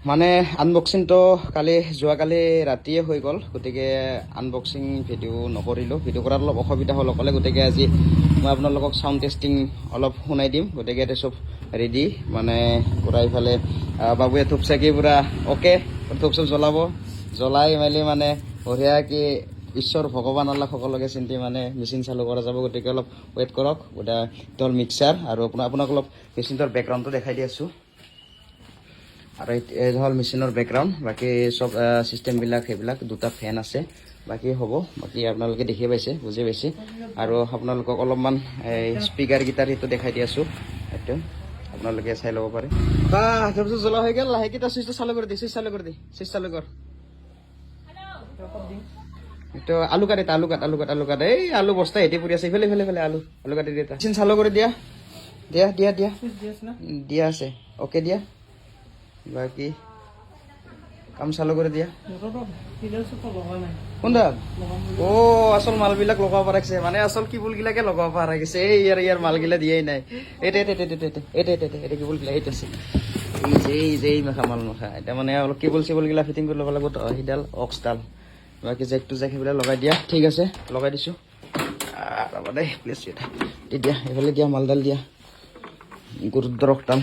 মানে আনবক্সিংটো যোৱাকালি ৰাতিয়ে হৈ গ'ল, গতিকে আনবক্সিং ভিডিঅ' নকৰিলোঁ। ভিডিঅ' কৰাত অলপ অসুবিধা হ'ল অকলে, গতিকে আজি মই আপোনালোকক চাউণ্ড টেষ্টিং অলপ শুনাই দিম। গতিকে এতিয়া চব ৰেডি, মানে পূৰা ইফালে বাবুৱে ধূপ চাকি পূৰা অ'কে, ধূপ চুপ জ্বলাই মেলি মানে বঢ়িয়াকৈ ঈশ্বৰ ভগৱান আল্লাহ সকলোকে চিন্তি মানে মেচিন চালু কৰা যাব। গতিকে অলপ ৱেইট কৰক। গোটেই এইটো হ'ল মিক্সাৰ, আৰু আপোনাক অলপ মেচিনটোৰ বেকগ্ৰাউণ্ডটো দেখাই দি আছোঁ। আৰু এই হ'ল মেচিনৰ বেকগ্ৰাউণ্ড, বাকী চব চিষ্টেমবিলাক সেইবিলাক, দুটা ফেন আছে, বাকী হ'ব। বাকী আপোনালোকে দেখি পাইছে, বুজি পাইছে। আৰু আপোনালোকক অলপমান এই স্পীকাৰ গীটাৰ সেইটো দেখাই দি আছোঁ, এইটো আপোনালোকে চাই ল'ব পাৰে। তাৰপিছত জ্বলা হৈ গ'ল, লাহেকৈ তাৰ চুইচটো চালু কৰি দি, চুইচ চালু কৰ। এইটো আলু কাট, এই আলু বস্তা হেঁতি পৰি আছে, ইফালে আলু কাটি দিয়া। মেচিন চালু কৰি দিয়া দিয়া আছে, অ'কে দিয়া। বাকী কাম চালু কৰি দিয়া। কোনটা আচল মালবিলাক লগাব পাৰিছে, মানে আচল কেবুলগিলাকে লগাব পৰা গৈছে। এই ইয়াৰ মালগিলা দিয়াই নাই। এটা কেবুলগিলা এইটো আছে, এই মাখা এতিয়া মানে অলপ কেবুলগিলা ফিটিং কৰি ল'ব লাগিব। সিডাল অক্সডাল, বাকী জেকটো সেইবিলাক লগাই দিয়া। ঠিক আছে, লগাই দিছোঁ। ৰ'বা দেই, প্লেছ দিয়া, এইফালে দিয়া, মালডাল দিয়া, গুৰুদ্বাৰক টান।